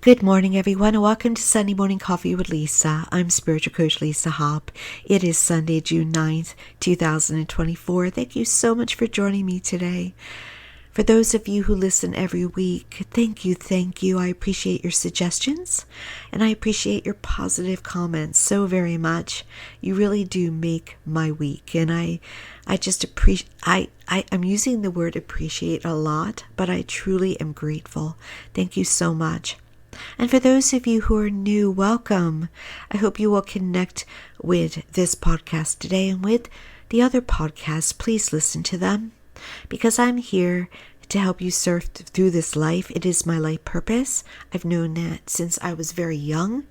Good morning, everyone, and welcome to Sunday Morning Coffee with Lisa. I'm Spiritual Coach Lisa Hopp. It is Sunday, June 9th, 2024. Thank you so much for joining me today. For those of you who listen every week, thank you. I appreciate your suggestions, and I appreciate your positive comments so very much. You really do make my week, and I just appreciate, I'm using the word appreciate a lot, but I truly am grateful. Thank you so much. And for those of you who are new, welcome. I hope you will connect with this podcast today and with the other podcasts. Please listen to them because I'm here to help you surf through this life. It is my life purpose. I've known that since I was very young.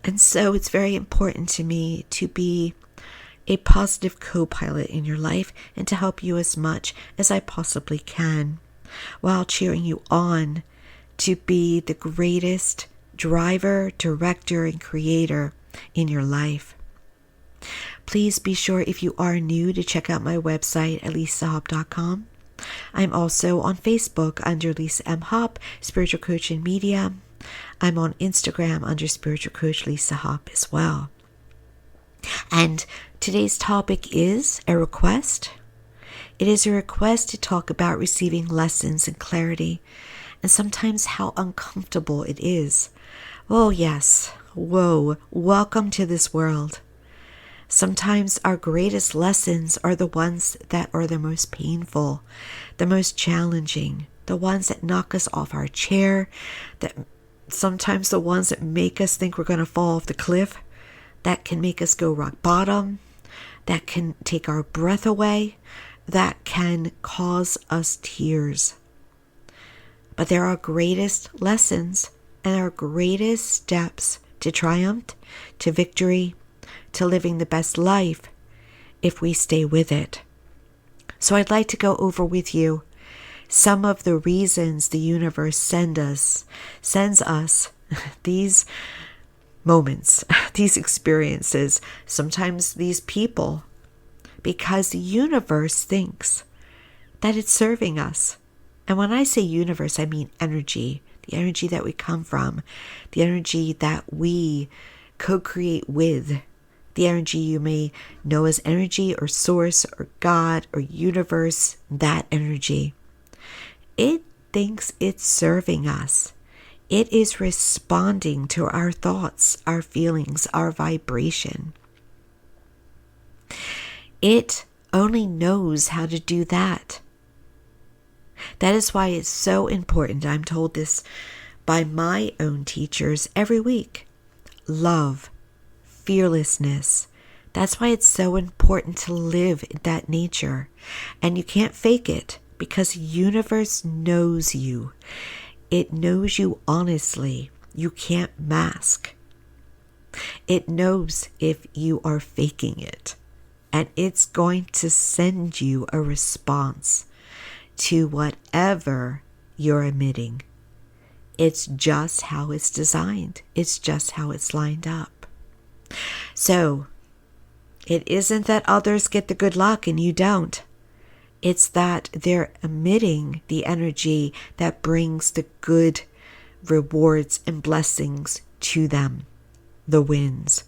And so it's very important to me to be a positive co-pilot in your life and to help you as much as I possibly can while cheering you on to be the greatest driver, director, and creator in your life. Please be sure, if you are new, to check out my website at lisahopp.com. I'm also on Facebook under Lisa M. Hopp, Spiritual Coach and Media. I'm on Instagram under Spiritual Coach Lisa Hopp as well. And today's topic is a request. It is a request to talk about receiving lessons and clarity, and sometimes how uncomfortable it is. Oh yes, whoa, welcome to this world. Sometimes our greatest lessons are the ones that are the most painful, the most challenging, the ones that knock us off our chair, that sometimes the ones that make us think we're going to fall off the cliff, that can make us go rock bottom, that can take our breath away, that can cause us tears. But they're our greatest lessons and our greatest steps to triumph, to victory, to living the best life if we stay with it. So I'd like to go over with you some of the reasons the universe sends us these moments, these experiences, sometimes these people, because the universe thinks that it's serving us. And when I say universe, I mean energy, the energy that we come from, the energy that we co-create with, the energy you may know as energy or source or God or universe, that energy. It thinks it's serving us. It is responding to our thoughts, our feelings, our vibration. It only knows how to do that. That is why it's so important. I'm told this by my own teachers every week. Love, fearlessness. That's why it's so important to live in that nature. And you can't fake it because the universe knows you. It knows you honestly. You can't mask. It knows if you are faking it. And it's going to send you a response to whatever you're emitting. It's just how it's designed. It's just how it's lined up. So, it isn't that others get the good luck and you don't. It's that they're emitting the energy that brings the good rewards and blessings to them, the wins.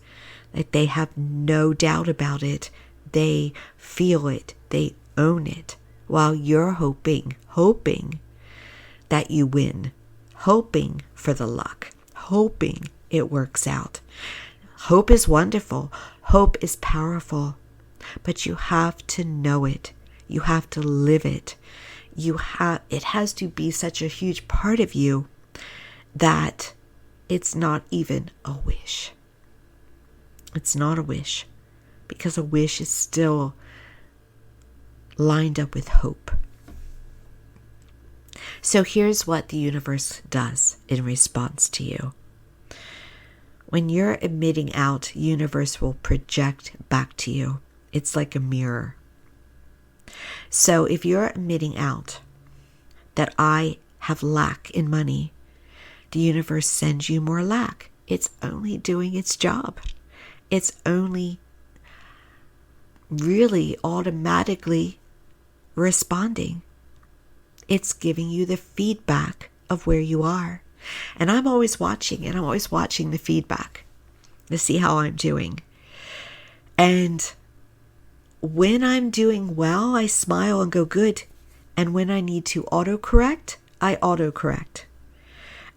Like they have no doubt about it. They feel it. They own it. While you're hoping that you win, hoping for the luck, hoping it works out. Hope is wonderful. Hope is powerful. But you have to know it. You have to live it. It has to be such a huge part of you that it's not even a wish. It's not a wish, because a wish is still lined up with hope. So here's what the universe does in response to you. When you're emitting out, universe will project back to you. It's like a mirror. So if you're emitting out that I have lack in money, the universe sends you more lack. It's only doing its job. It's only really automatically responding. It's giving you the feedback of where you are. And I'm always watching, and I'm always watching the feedback to see how I'm doing. And when I'm doing well, I smile and go, good. And when I need to autocorrect, I autocorrect.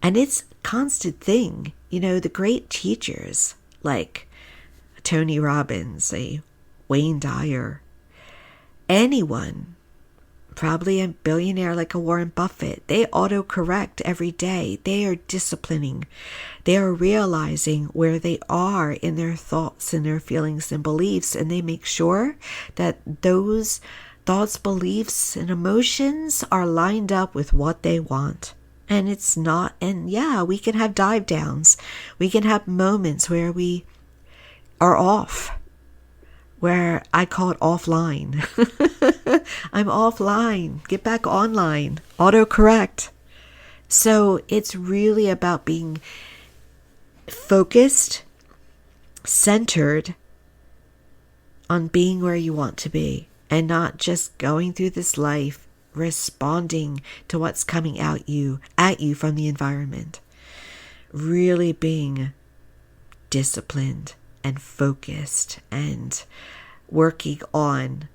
And it's a constant thing. You know, the great teachers like Tony Robbins, a Wayne Dyer, anyone, probably a billionaire like a Warren Buffett, they autocorrect every day. They are disciplining. They are realizing where they are in their thoughts and their feelings and beliefs, and they make sure that those thoughts, beliefs, and emotions are lined up with what they want. And it's not, and yeah, we can have dive downs. We can have moments where we are off, where I call it offline. I'm offline. Get back online. Autocorrect. So it's really about being focused, centered on being where you want to be, and not just going through this life responding to what's coming at you from the environment. Really being disciplined and focused and working on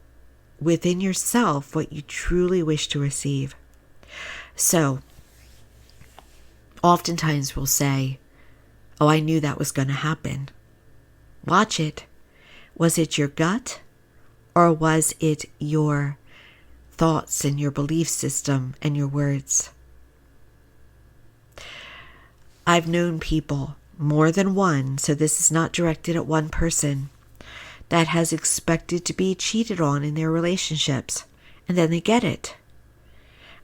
within yourself what you truly wish to receive. So oftentimes we'll say, oh, I knew that was going to happen. Watch it. Was it your gut, or was it your thoughts and your belief system and your words? I've known people, more than one, so this is not directed at one person, that has expected to be cheated on in their relationships, and then they get it.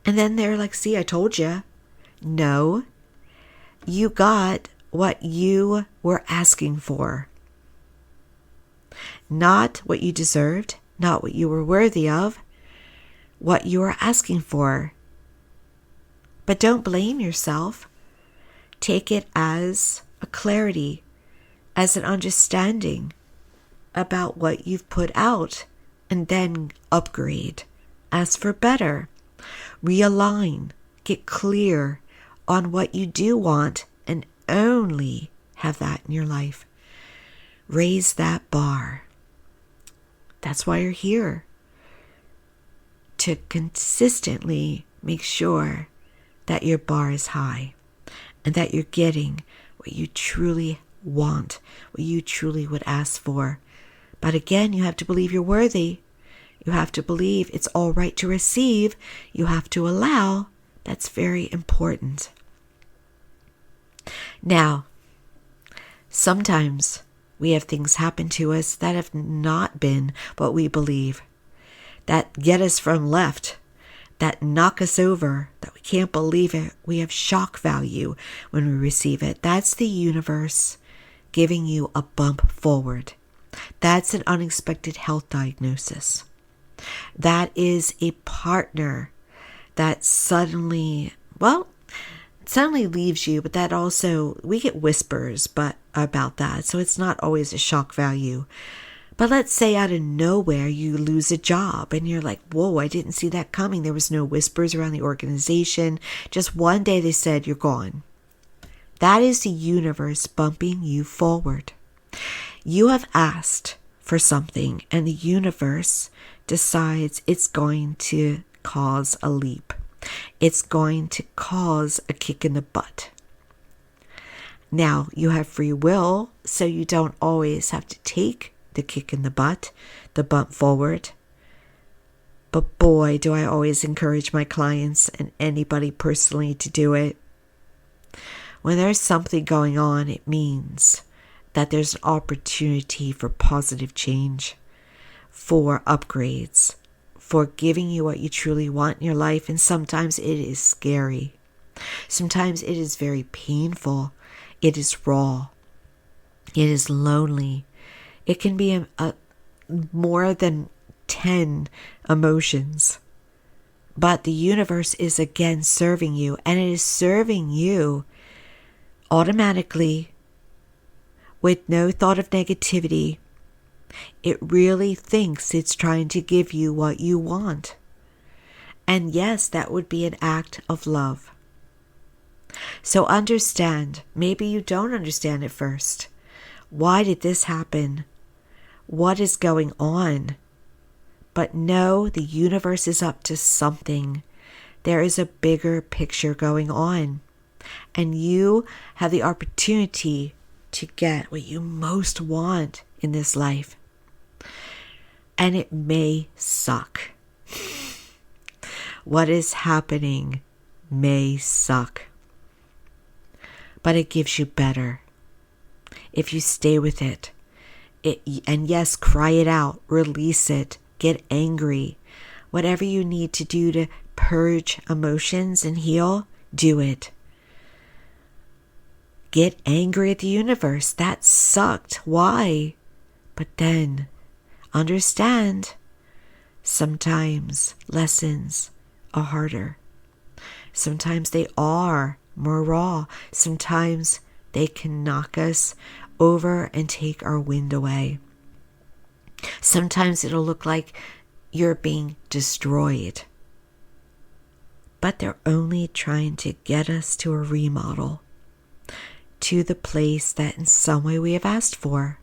And then they're like, see, I told you. No, you got what you were asking for. Not what you deserved, not what you were worthy of, what you are asking for. But don't blame yourself. Take it as a clarity, as an understanding about what you've put out, and then upgrade. Ask for better. Realign. Get clear on what you do want, and only have that in your life. Raise that bar. That's why you're here. To consistently make sure that your bar is high and that you're getting what you truly want, what you truly would ask for. But again, you have to believe you're worthy. You have to believe it's all right to receive. You have to allow. That's very important. Now, sometimes we have things happen to us that have not been what we believe, that get us from left, that knock us over, that we can't believe it. We have shock value when we receive it. That's the universe giving you a bump forward. That's an unexpected health diagnosis. That is a partner that suddenly leaves you, but that also, we get whispers about that, so it's not always a shock value. But let's say out of nowhere you lose a job and you're like, whoa, I didn't see that coming. There was no whispers around the organization. Just one day they said, you're gone. That is the universe bumping you forward. You have asked for something, and the universe decides it's going to cause a leap. It's going to cause a kick in the butt. Now, you have free will, so you don't always have to take the kick in the butt, the bump forward. But boy, do I always encourage my clients and anybody personally to do it. When there's something going on, it means that there's an opportunity for positive change, for upgrades, for giving you what you truly want in your life. And sometimes it is scary. Sometimes it is very painful. It is raw. It is lonely. It can be more than 10 emotions. But the universe is again serving you, and it is serving you automatically with no thought of negativity. It really thinks it's trying to give you what you want. And yes, that would be an act of love. So understand, maybe you don't understand at first. Why did this happen? What is going on? But know the universe is up to something. There is a bigger picture going on. And you have the opportunity to get what you most want in this life. And it may suck. What is happening may suck. But it gives you better. If you stay with it. And yes, cry it out. Release it. Get angry. Whatever you need to do to purge emotions and heal, do it. Get angry at the universe. That sucked. Why? But then understand, sometimes lessons are harder. Sometimes they are more raw. Sometimes they can knock us over and take our wind away. Sometimes it'll look like you're being destroyed. But they're only trying to get us to a remodel, to the place that in some way we have asked for.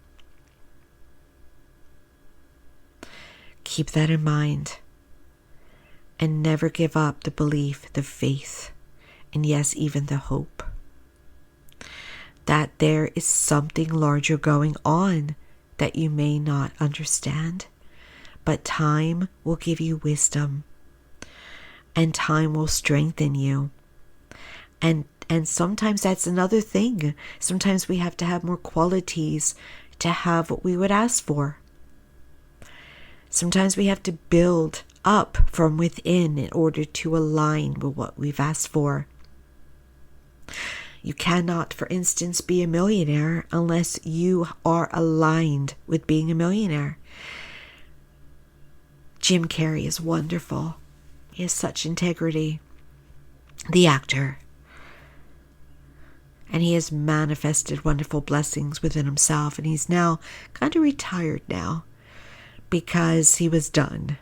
Keep that in mind. And never give up the belief, the faith, and yes, even the hope that there is something larger going on that you may not understand, but time will give you wisdom, and time will strengthen you. And sometimes that's another thing. Sometimes we have to have more qualities to have what we would ask for. Sometimes we have to build up from within in order to align with what we've asked for. You cannot, for instance, be a millionaire unless you are aligned with being a millionaire. Jim Carrey is wonderful. He has such integrity. The actor. And he has manifested wonderful blessings within himself. And he's now kind of retired now because he was done.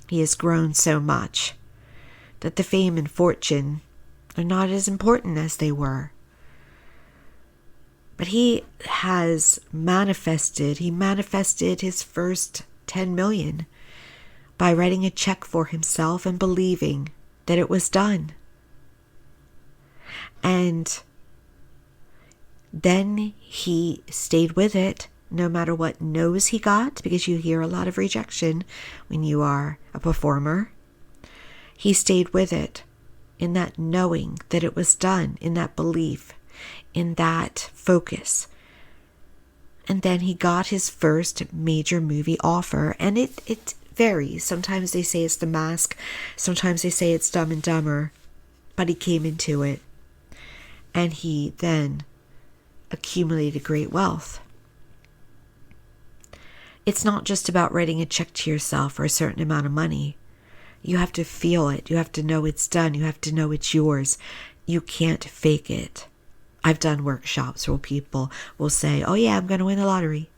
He has grown so much that the fame and fortune are not as important as they were. But he manifested his first 10 million by writing a check for himself and believing that it was done. And then he stayed with it no matter what no's he got, because you hear a lot of rejection when you are a performer. He stayed with it in that knowing that it was done, in that belief, in that focus. And then he got his first major movie offer, and it varies. Sometimes they say it's The Mask, sometimes they say it's Dumb and Dumber, but he came into it, and he then accumulated great wealth. It's not just about writing a check to yourself for a certain amount of money. You have to feel it. You have to know it's done. You have to know it's yours. You can't fake it. I've done workshops where people will say, oh yeah, I'm going to win the lottery.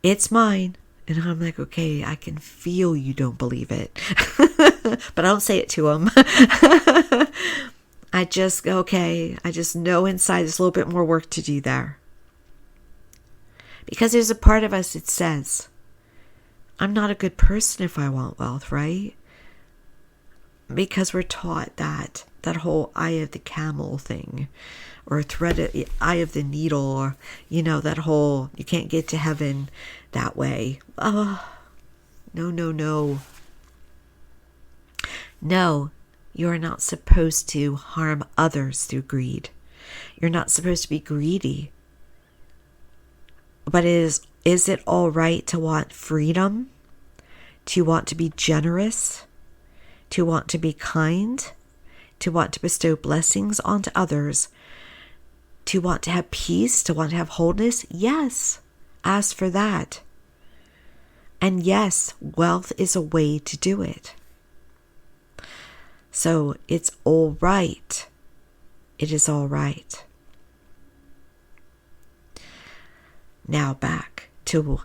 It's mine. And I'm like, okay, I can feel you don't believe it. But I don't say it to them. I just know inside there's a little bit more work to do there. Because there's a part of us that says, I'm not a good person if I want wealth, right? Because we're taught that whole eye of the camel thing, or eye of the needle, or, that whole, you can't get to heaven that way. Oh, no. No, you're not supposed to harm others through greed. You're not supposed to be greedy. But is it all right to want freedom? To want to be generous? To want to be kind? To want to bestow blessings onto others? To want to have peace? To want to have wholeness? Yes, ask for that. And yes, wealth is a way to do it. So it's all right. It is all right. Now back to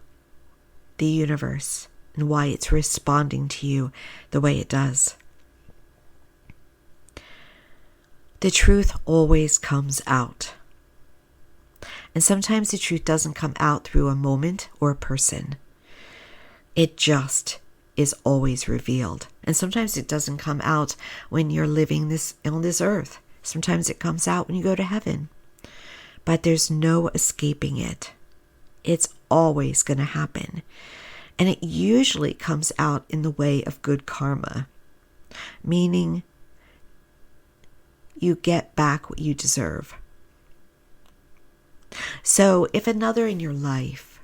the universe and why it's responding to you the way it does. The truth always comes out. And sometimes the truth doesn't come out through a moment or a person. It just is always revealed. And sometimes it doesn't come out when you're living on this earth. Sometimes it comes out when you go to heaven. But there's no escaping it. It's always going to happen. And it usually comes out in the way of good karma, meaning you get back what you deserve. So if another in your life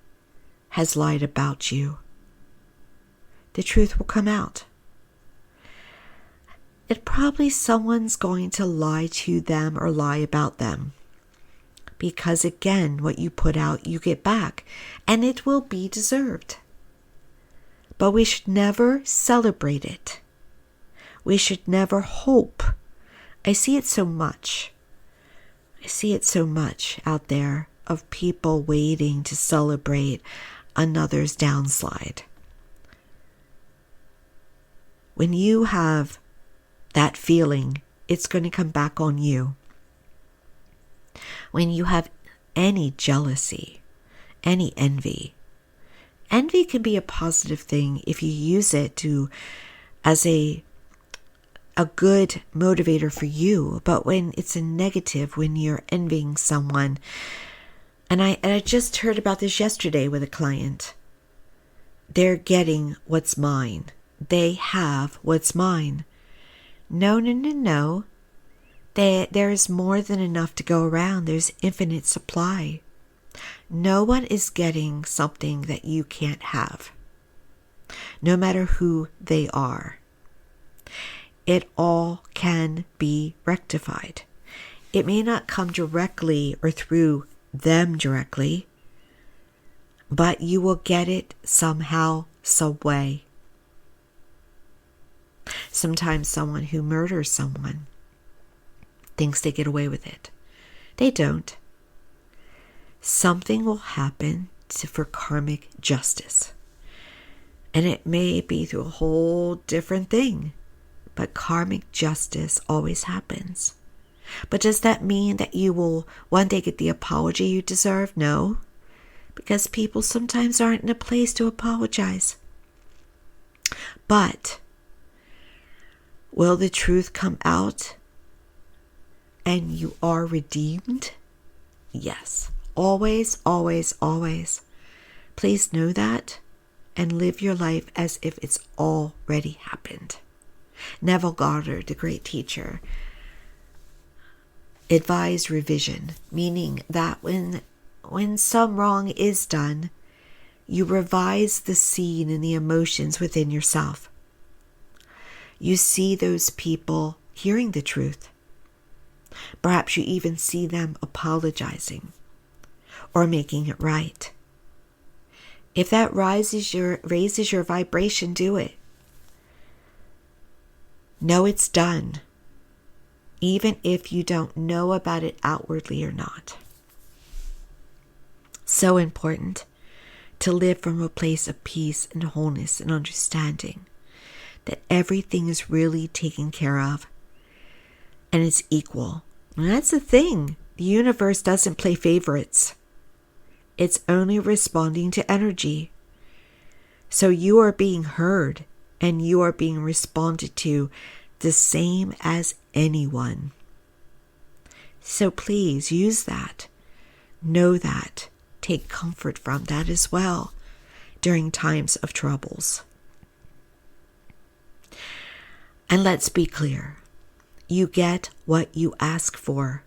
has lied about you, the truth will come out. It probably someone's going to lie to them or lie about them. Because again, what you put out, you get back. And it will be deserved. But we should never celebrate it. We should never hope. I see it so much. I see it so much out there of people waiting to celebrate another's downslide. When you have that feeling, it's going to come back on you. When you have any jealousy, any envy. Envy can be a positive thing if you use it as a good motivator for you. But when it's a negative, when you're envying someone, and I just heard about this yesterday with a client. They're getting what's mine. They have what's mine. No. There is more than enough to go around. There's infinite supply. No one is getting something that you can't have, no matter who they are. It all can be rectified. It may not come directly or through them directly, but you will get it somehow, some way. Sometimes someone who murders someone thinks they get away with it. They don't. Something will happen for karmic justice. And it may be through a whole different thing. But karmic justice always happens. But does that mean that you will one day get the apology you deserve? No. Because people sometimes aren't in a place to apologize. But will the truth come out and you are redeemed? Yes. Always, always, always. Please know that and live your life as if it's already happened. Neville Goddard, the great teacher, advised revision, meaning that when some wrong is done, you revise the scene and the emotions within yourself. You see those people hearing the truth. Perhaps you even see them apologizing or making it right. If that raises your vibration, do it. Know it's done, even if you don't know about it outwardly or not. So important to live from a place of peace and wholeness and understanding that everything is really taken care of and it's equal. And that's the thing. The universe doesn't play favorites. It's only responding to energy. So you are being heard and you are being responded to the same as anyone. So please use that. Know that. Take comfort from that as well during times of troubles. And let's be clear. You get what you ask for.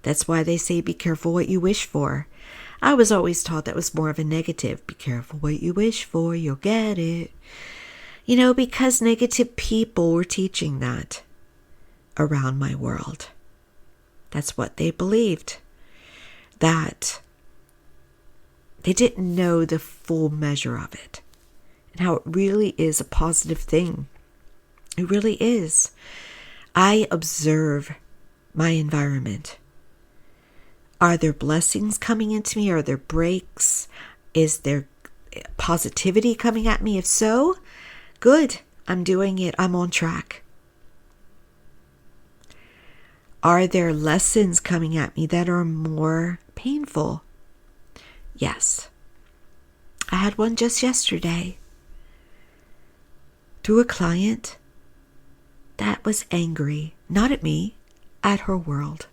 That's why they say be careful what you wish for. I was always taught that was more of a negative. Be careful what you wish for, you'll get it. Because negative people were teaching that around my world. That's what they believed. That they didn't know the full measure of it. And how it really is a positive thing. It really is. I observe my environment. Are there blessings coming into me? Are there breaks? Is there positivity coming at me? If so, good. I'm doing it. I'm on track. Are there lessons coming at me that are more painful? Yes. I had one just yesterday through a client that was angry, not at me, at her world.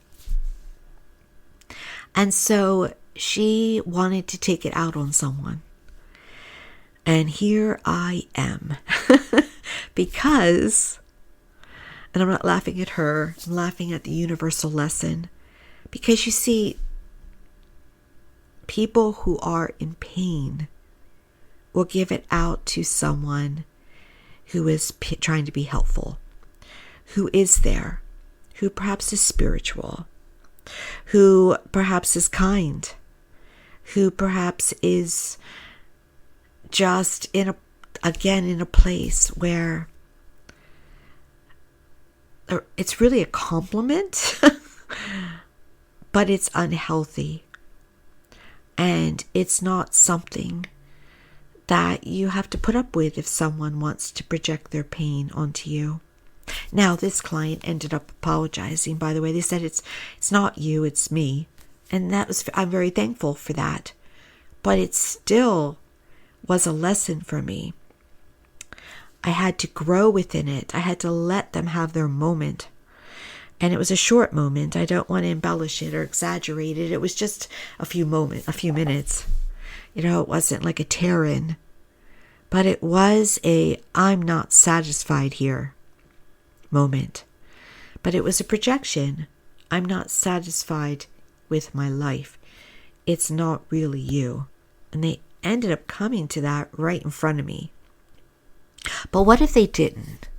And so she wanted to take it out on someone. And here I am. Because, and I'm not laughing at her, I'm laughing at the universal lesson. Because you see, people who are in pain will give it out to someone who is trying to be helpful, who is there, who perhaps is spiritual, who perhaps is kind, who perhaps is just in a place where it's really a compliment, but it's unhealthy. And it's not something that you have to put up with if someone wants to project their pain onto you. Now, this client ended up apologizing, by the way. They said, it's not you, it's me. And I'm very thankful for that. But it still was a lesson for me. I had to grow within it. I had to let them have their moment. And it was a short moment. I don't want to embellish it or exaggerate it. It was just a few minutes. It wasn't like a tear-in. But it was a I'm not satisfied here moment. But it was a projection. I'm not satisfied with my life. It's not really you. And they ended up coming to that right in front of me. But what if they didn't?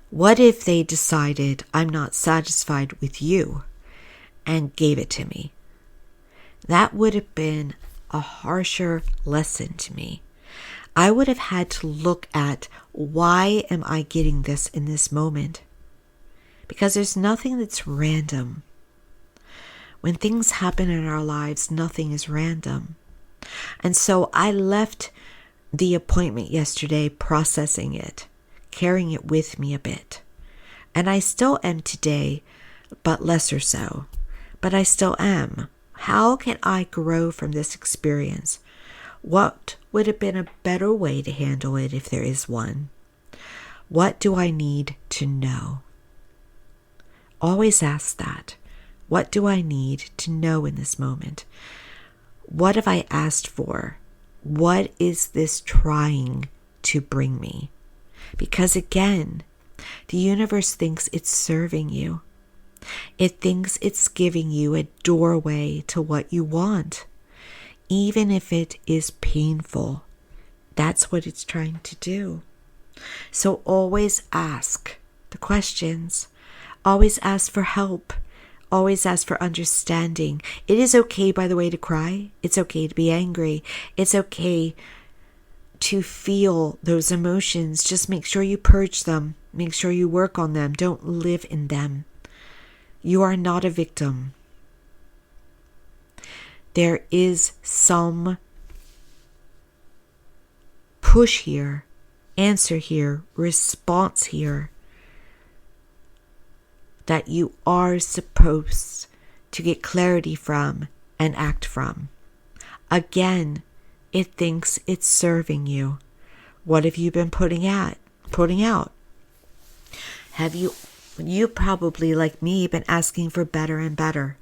What if they decided I'm not satisfied with you and gave it to me? That would have been a harsher lesson to me. I would have had to look at, why am I getting this in this moment? Because there's nothing that's random. When things happen in our lives, nothing is random. And so I left the appointment yesterday processing it, carrying it with me a bit. And I still am today, but lesser so. But I still am. How can I grow from this experience? What would have been a better way to handle it if there is one? What do I need to know? Always ask that. What do I need to know in this moment? What have I asked for? What is this trying to bring me? Because again, the universe thinks it's serving you. It thinks it's giving you a doorway to what you want. Even if it is painful, that's what it's trying to do. So always ask the questions. Always ask for help. Always ask for understanding. It is okay, by the way, to cry. It's okay to be angry. It's okay to feel those emotions. Just make sure you purge them. Make sure you work on them. Don't live in them. You are not a victim. There is some push here, answer here, response here that you are supposed to get clarity from and act from. Again, it thinks it's serving you. What have you been putting out? Have you probably, like me, been asking for better and better?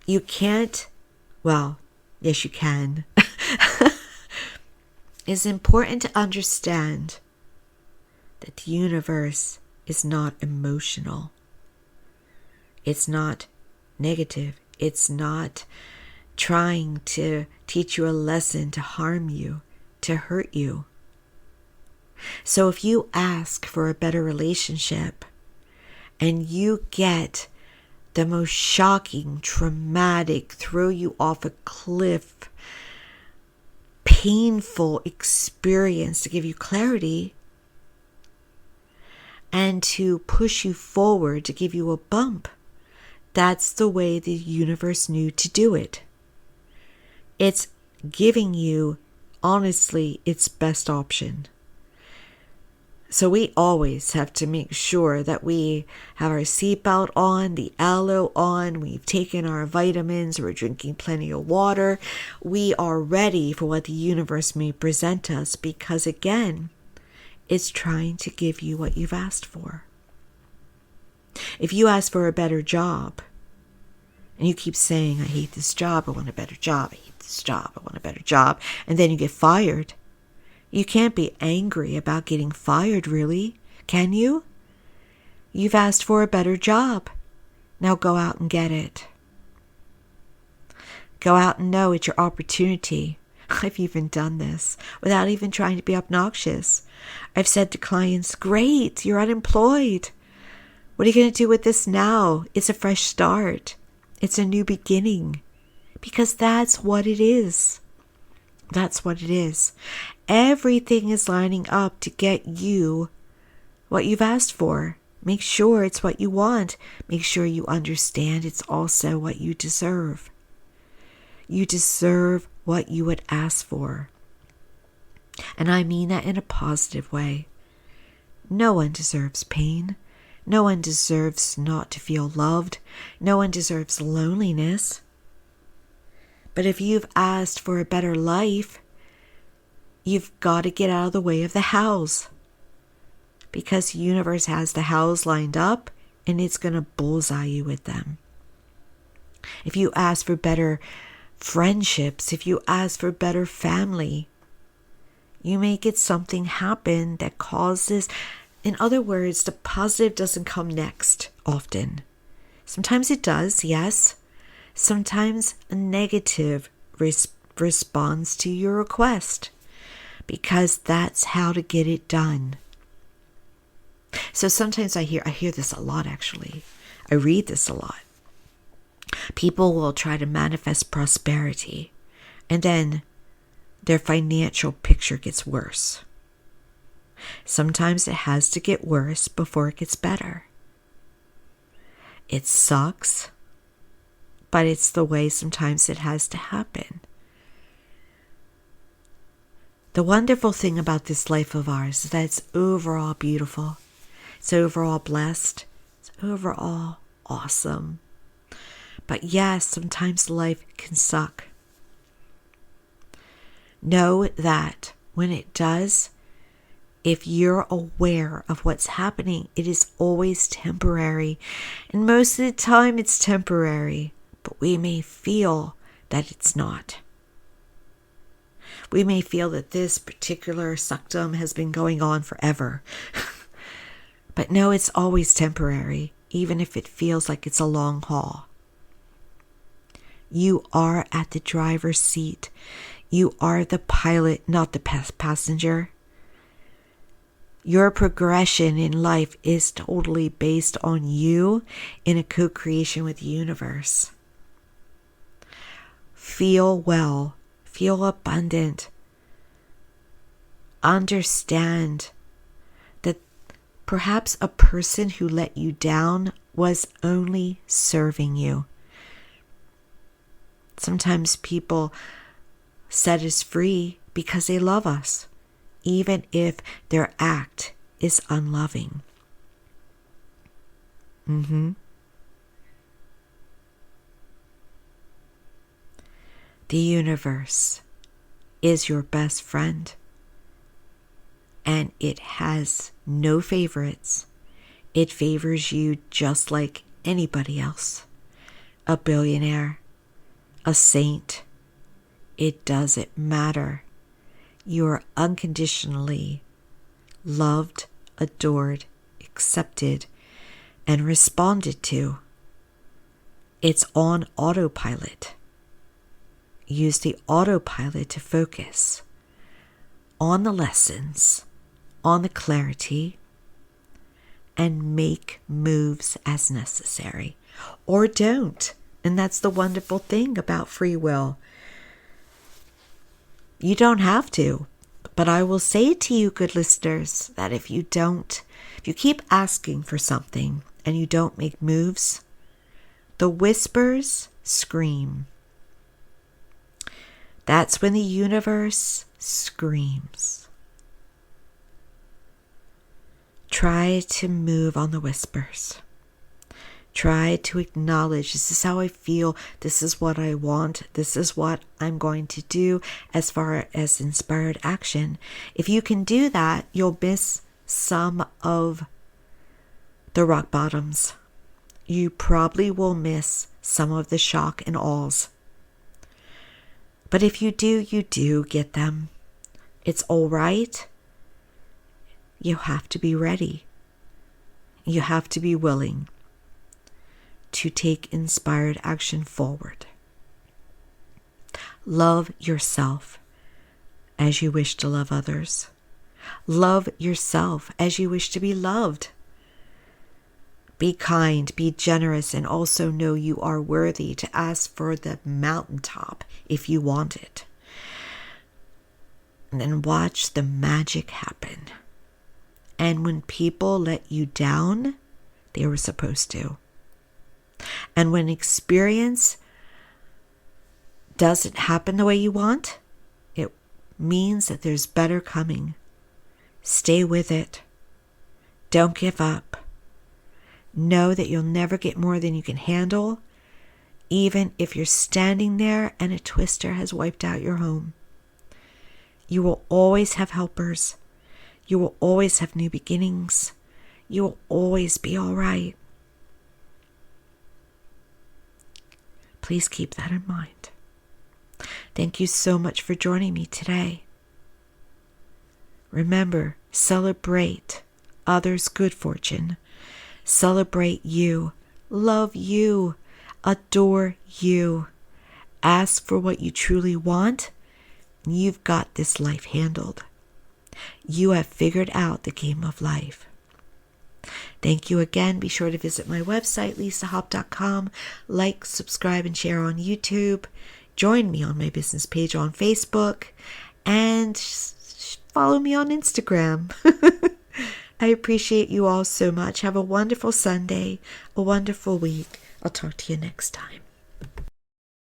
You can't, well, yes you can. It's important to understand that the universe is not emotional. It's not negative. It's not trying to teach you a lesson to harm you, to hurt you. So if you ask for a better relationship and you get the most shocking, traumatic, throw you off a cliff, painful experience to give you clarity and to push you forward, to give you a bump, that's the way the universe knew to do it. It's giving you, honestly, its best option. So we always have to make sure that we have our seatbelt on, the aloe on, we've taken our vitamins, we're drinking plenty of water. We are ready for what the universe may present us because, again, it's trying to give you what you've asked for. If you ask for a better job, and you keep saying, I hate this job, I want a better job, I hate this job, I want a better job, and then you get fired, you can't be angry about getting fired, really, can you? You've asked for a better job. Now go out and get it. Go out and know it's your opportunity. I've even done this without even trying to be obnoxious. I've said to clients, great, you're unemployed. What are you going to do with this now? It's a fresh start. It's a new beginning. Because that's what it is. That's what it is. Everything is lining up to get you what you've asked for. Make sure it's what you want. Make sure you understand it's also what you deserve. You deserve what you would ask for. And I mean that in a positive way. No one deserves pain. No one deserves not to feel loved. No one deserves loneliness. But if you've asked for a better life, you've got to get out of the way of the hows. Because the universe has the hows lined up and it's going to bullseye you with them. If you ask for better friendships, if you ask for better family, you may get something happen that causes, in other words, the positive doesn't come next often. Sometimes it does, yes. Sometimes a negative responds to your request because that's how to get it done. So sometimes I hear this a lot, actually. I read this a lot. People will try to manifest prosperity and then their financial picture gets worse. Sometimes it has to get worse before it gets better. It sucks, but it's the way sometimes it has to happen. The wonderful thing about this life of ours is that it's overall beautiful. It's overall blessed. It's overall awesome. But yes, sometimes life can suck. Know that when it does, if you're aware of what's happening, it is always temporary. And most of the time it's temporary, but we may feel that it's not. We may feel that this particular suckdom has been going on forever. But no, it's always temporary, even if it feels like it's a long haul. You are at the driver's seat. You are the pilot, not the passenger. Your progression in life is totally based on you in a co-creation with the universe. Feel well. Feel abundant. Understand that perhaps a person who let you down was only serving you. Sometimes people set us free because they love us, even if their act is unloving. The universe is your best friend, and it has no favorites. It favors you just like anybody else. A billionaire, a saint, it doesn't matter. You are unconditionally loved, adored, accepted, and responded to. It's on autopilot. Use the autopilot to focus on the lessons, on the clarity, and make moves as necessary. Or don't. And that's the wonderful thing about free will. You don't have to. But I will say to you, good listeners, that if you keep asking for something and you don't make moves, the whispers scream. That's when the universe screams. Try to move on the whispers. Try to acknowledge, this is how I feel, this is what I want, this is what I'm going to do as far as inspired action. If you can do that, you'll miss some of the rock bottoms. You probably will miss some of the shock and awes. But if you do get them. It's all right. You have to be ready. You have to be willing to take inspired action forward. Love yourself as you wish to love others. Love yourself as you wish to be loved. Be kind, be generous, and also know you are worthy to ask for the mountaintop if you want it. And then watch the magic happen. And when people let you down, they were supposed to. And when experience doesn't happen the way you want, it means that there's better coming. Stay with it. Don't give up. Know that you'll never get more than you can handle, even if you're standing there and a twister has wiped out your home. You will always have helpers. You will always have new beginnings. You will always be all right. Please keep that in mind. Thank you so much for joining me today. Remember, celebrate others' good fortune. Celebrate you. Love you. Adore you. Ask for what you truly want. You've got this life handled. You have figured out the game of life. Thank you again. Be sure to visit my website, lisahop.com. Like, subscribe, and share on YouTube. Join me on my business page on Facebook. And follow me on Instagram. I appreciate you all so much. Have a wonderful Sunday, a wonderful week. I'll talk to you next time.